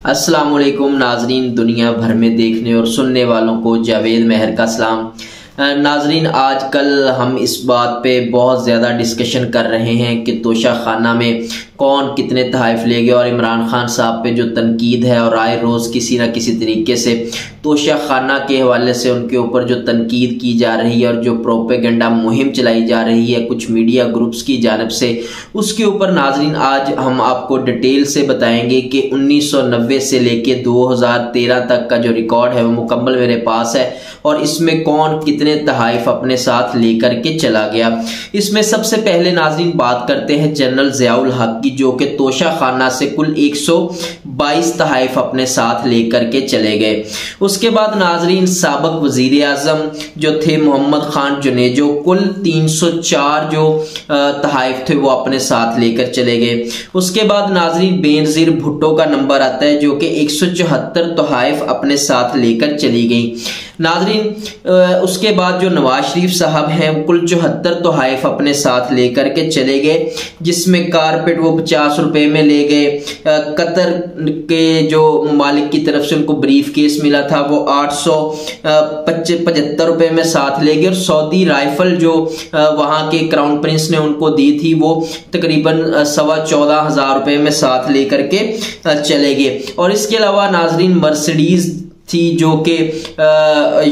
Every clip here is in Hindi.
अस्सलाम वालेकुम नाजरीन, दुनिया भर में देखने और सुनने वालों को जावेद मेहर का सलाम। नाजरीन, आजकल हम इस बात पे बहुत ज़्यादा डिस्कशन कर रहे हैं कि तोशा खाना में कौन कितने तहफ़ ले गया, और इमरान खान साहब पे जो तनकीद है और आए रोज़ किसी न किसी तरीके से तोशा खाना के हवाले से उनके ऊपर जो तनकीद की जा रही है और जो प्रोपेगेंडा मुहिम चलाई जा रही है कुछ मीडिया ग्रुप्स की जानब से, उसके ऊपर नाजरीन आज हम आपको डिटेल से बताएंगे कि 1990 से लेके 2013 तक का जो रिकॉर्ड है वो मुकम्मल मेरे पास है, और इसमें कौन कितने तहफ़ अपने साथ लेकर के चला गया। इसमें सबसे पहले नाज़रीन बात करते हैं जनरल ज़ियाउल हक की, जो कि तोशा खाना से कुल 122 तहफ़ अपने साथ लेकर के चले गए। उसके बाद नाज़रीन साबिक़ वज़ीर आज़म जो थे मोहम्मद खान जुनेजो, कुल 304 जो तहफ़ थे वो अपने साथ लेकर चले गए। उसके बाद नाज़रीन बेनज़ीर भुट्टो का नंबर आता है जो कि 174 तहफ़ अपने साथ लेकर चली गई। नाज़रीन उसके बाद जो नवाज शरीफ साहब हैं वो कुल 74 तहफ़ अपने साथ लेकर के चले गए, जिसमें कारपेट वो 50 रुपए में ले गए। कतर के जो मालिक की तरफ से उनको ब्रीफ केस मिला था वो 875 रुपए में साथ ले गए, और सऊदी राइफल जो वहां के क्राउन प्रिंस ने उनको दी थी वो तकरीबन 14,500 रुपए में साथ लेकर के चले गए। और इसके अलावा नाज़रीन मर्सिडीज थी जो कि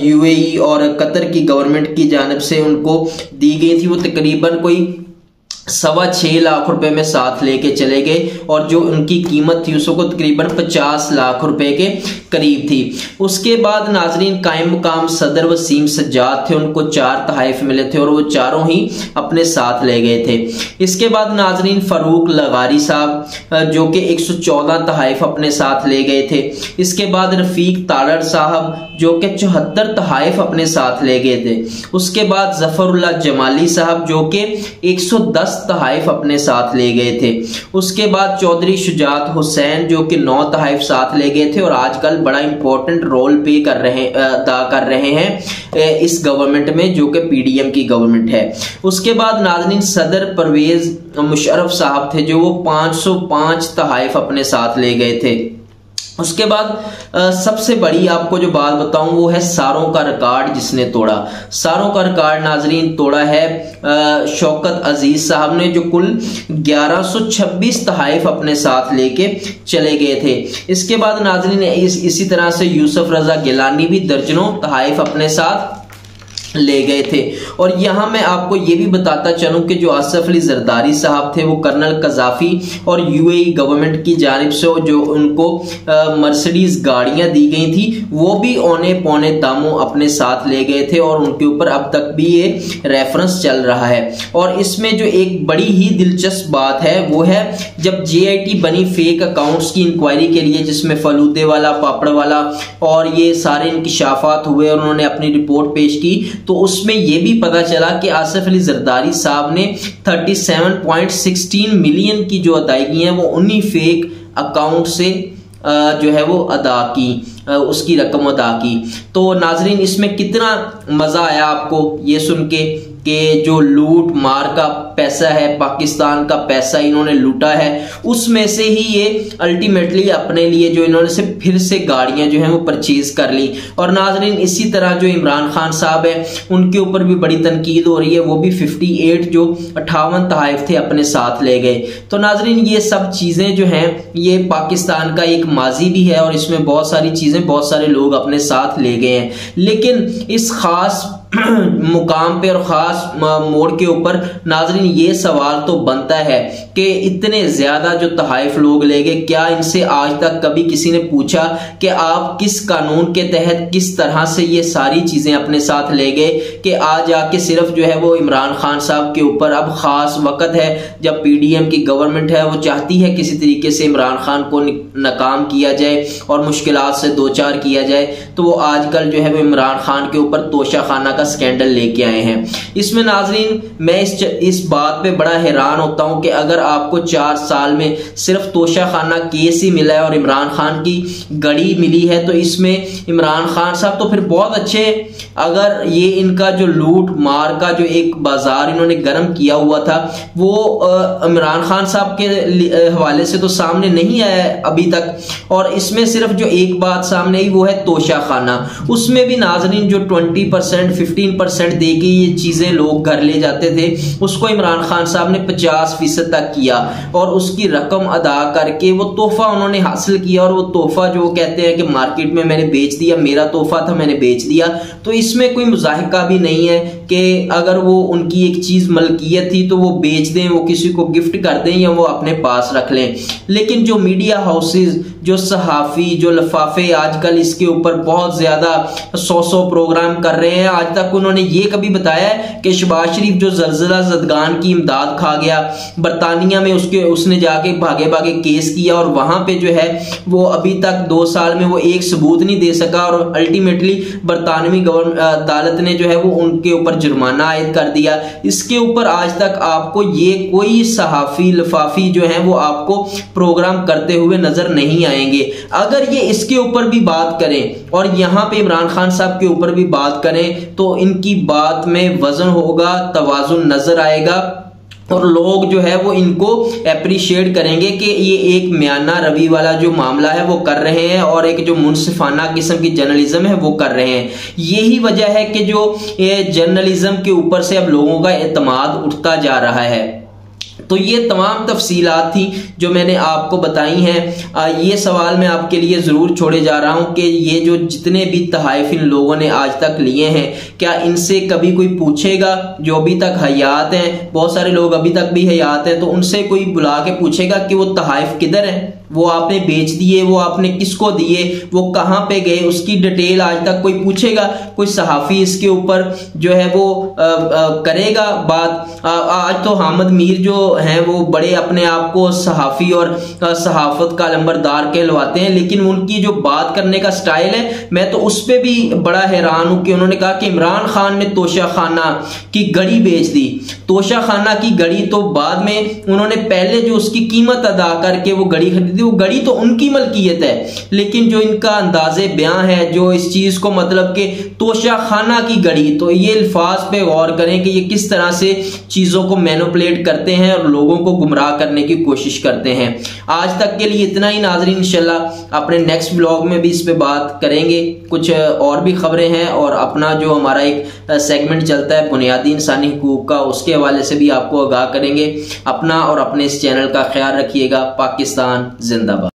यूएई और कतर की गवर्नमेंट की जानिब से उनको दी गई थी, वो तकरीबन कोई 6.25 लाख रुपए में साथ लेके चले गए, और जो उनकी कीमत थी उसको तकरीबन 50 लाख रुपए के करीब थी। उसके बाद नाजरीन कायम मुकाम सदर वसीम सज्जाद थे, उनको 4 तहफ़ मिले थे और वो चारों ही अपने साथ ले गए थे। इसके बाद नाजरीन फारूक लगारी साहब जो कि 114 तहफ़ अपने साथ ले गए थे। इसके बाद रफीक तारड़ साहब जो कि 74 तहफ़ अपने साथ ले गए थे। उसके बाद जफरुल्लाह जमाली साहब जो कि 110 तहफ़ अपने साथ ले गए थे। उसके बाद चौधरी शुजात हुसैन जो कि 9 तहफ़ साथ ले गए थे, और आजकल बड़ा इंपॉर्टेंट रोल पे अदा कर रहे हैं इस गवर्नमेंट में जो कि पीडीएम की गवर्नमेंट है। उसके बाद नाज़रीन सदर परवेज मुशर्रफ साहब थे जो वो 505 तहफ़ अपने साथ ले गए थे। उसके बाद सबसे बड़ी आपको जो बात बताऊं वो है सारों का रिकॉर्ड जिसने तोड़ा। सारों का रिकॉर्ड नाजरीन तोड़ा है शौकत अजीज साहब ने, जो कुल 1126 तहफ़ अपने साथ लेके चले गए थे। इसके बाद नाजरीन इसी तरह से यूसुफ रजा गिलानी भी दर्जनों तहफ़ अपने साथ ले गए थे। और यहां मैं आपको ये भी बताता चलूं कि जो आसिफ अली जरदारी साहब थे वो कर्नल कजाफी और यूएई गवर्नमेंट की जानिब से जो उनको मर्सिडीज गाड़ियां दी गई थी वो भी औने पौने दामों अपने साथ ले गए थे, और उनके ऊपर अब तक भी ये रेफरेंस चल रहा है। और इसमें जो एक बड़ी ही दिलचस्प बात है वो है जब जेआईटी बनी फेक अकाउंट्स की इंक्वायरी के लिए, जिसमें फलूदे वाला, पापड़ वाला और ये सारे इंकिशाफात हुए और उन्होंने अपनी रिपोर्ट पेश की, तो उसमें यह भी पता चला कि आसिफ अली जरदारी साहब ने 37.16 मिलियन की जो अदायगी है वो उन्हीं फेक अकाउंट से जो है वो अदा की, उसकी रकम अदा की। तो नाजरीन इसमें कितना मजा आया आपको ये सुन के कि जो लूट मार का पैसा है, पाकिस्तान का पैसा इन्होंने लूटा है, उसमें से ही ये अल्टीमेटली अपने लिए जो इन्होंने से फिर से गाड़ियां जो हैं वो परचेज कर ली। और नाजरीन इसी तरह जो इमरान खान साहब है उनके ऊपर भी बड़ी तनकीद हो रही है, वो भी 58 जो 58 तहफ़ थे अपने साथ ले गए। तो नाजरीन ये सब चीजें जो हैं ये पाकिस्तान का एक माजी भी है, और इसमें बहुत सारी चीजें बहुत सारे लोग अपने साथ ले गए हैं। लेकिन इस खास मुकाम पे और खास मोड़ के ऊपर नाजरीन ये सवाल तो बनता है कि इतने ज्यादा जो तहफ़ लोग ले गए, क्या इनसे आज तक कभी किसी ने पूछा कि आप किस कानून के तहत किस तरह से ये सारी चीजें अपने साथ ले गए, कि आज आके सिर्फ जो है वो इमरान खान साहब के ऊपर अब खास वक्त है जब पीडीएम की गवर्नमेंट है वो चाहती है किसी तरीके से इमरान खान को नाकाम किया जाए और मुश्किलात से दो चार किया जाए, तो वो आजकल जो है वो इमरान खान के ऊपर तोशा खाना का स्कैंडल लेके आए हैं। इसमें नाजरीन मैं इस बात पे बड़ा हैरान होता हूं कि अगर आपको 4 साल में सिर्फ तोशाखाना केस ही मिला है और इमरान खान की गड़ी मिली है, तो इसमें इमरान खान साहब तो फिर बहुत अच्छे, अगर ये इनका जो लूट मार का जो एक बाजार इन्होंने गर्म किया हुआ था वो इमरान खान साहब के हवाले से तो सामने नहीं आया है अभी तक, और इसमें सिर्फ जो एक बात सामने आई वो है तोशाखाना। उसमें भी नाजरीन जो 20% 15% दे के ये चीजें लोग घर ले जाते थे, उसको इमरान खान साहब ने 50% तक किया और उसकी रकम अदा करके वो तोहफा उन्होंने हासिल किया, और वो तोहफा जो कहते हैं कि मार्केट में मैंने बेच दिया, मेरा तोहफा था मैंने बेच दिया, तो इसमें कोई मुजाहिका भी नहीं है कि अगर वो उनकी एक चीज मलकियत थी तो वो बेच दें, वो किसी को गिफ्ट कर दें या वो अपने पास रख लें। लेकिन जो मीडिया हाउसेस, जो सहाफी, जो लफाफे आजकल इसके ऊपर बहुत ज्यादा 100 प्रोग्राम कर रहे हैं, आज तक उन्होंने ये कभी बताया है कि शहबाज शरीफ जो जलजला ज़दगान की इमदाद खा गया, बरतानिया में उसने जाके भागे भागे केस किया और वहां पे जो है वो अभी तक 2 साल में वो एक सबूत नहीं दे सका, और अल्टीमेटली बरतानवी अदालत ने जो है वो उनके ऊपर जुर्माना आयद कर दिया। इसके ऊपर आज तक आपको ये कोई सहाफी लफाफी जो है वो आपको प्रोग्राम करते हुए नजर नहीं आएंगे। अगर ये इसके ऊपर भी बात करें और यहां पे इमरान खान साहब के ऊपर भी बात करें तो इनकी बात में वजन होगा, तवाजुन नजर आएगा, और लोग जो है वो इनको अप्रिशिएट करेंगे कि ये एक म्याना रवि वाला जो मामला है वो कर रहे हैं और एक जो मुनसिफाना किस्म की जर्नलिज्म है वो कर रहे हैं। यही वजह है कि जो ये जर्नलिज्म के ऊपर से अब लोगों का एतमाद उठता जा रहा है। तो ये तमाम तफसीलात थी जो मैंने आपको बताई हैं। ये सवाल मैं आपके लिए ज़रूर छोड़े जा रहा हूँ कि ये जो जितने भी तहाइफ इन लोगों ने आज तक लिए हैं, क्या इनसे कभी कोई पूछेगा जो अभी तक हयात हैं, बहुत सारे लोग अभी तक भी हयात हैं, तो उनसे कोई बुला के पूछेगा कि वो तहाइफ किधर हैं, वो आपने बेच दिए, वो आपने किसको दिए, वो कहाँ पे गए, उसकी डिटेल आज तक कोई पूछेगा? कोई सहाफ़ी इसके ऊपर जो है वो करेगा बात? आज तो हामिद मीर जो हैं वो बड़े अपने आप को सहाफ़ी और सहाफ़त का लंबरदार कहलवाते हैं, लेकिन उनकी जो बात करने का स्टाइल है, मैं तो उस पर भी बड़ा हैरान हूं कि उन्होंने कहा कि इमरान खान ने तोशाखाना की गड़ी बेच दी। तोशाखाना की गड़ी तो बाद में उन्होंने पहले जो उसकी कीमत अदा करके वो गड़ी खरीदी, वो गड़ी तो उनकी मलकियत है, लेकिन जो इनका अंदाजे बयां है जो इस चीज को मतलब कि तोशाखाना की गड़ी, तो ये अल्फाज पे गौर करें कि ये किस तरह से चीजों को मैनिपुलेट करते हैं और लोगों को गुमराह करने की कोशिश करते हैं। आज तक के लिए इतना ही नाजरीन, इंशाल्लाह अपने नेक्स्ट ब्लॉग में भी इस पे बात करेंगे। कुछ और भी खबरें हैं और अपना जो हमारा एक सेगमेंट चलता है बुनियादी इंसानी हुकूक का, उसके हवाले से भी आपको आगाह करेंगे। अपना और अपने इस चैनल का ख्याल रखिएगा। पाकिस्तान जिंदाबाद।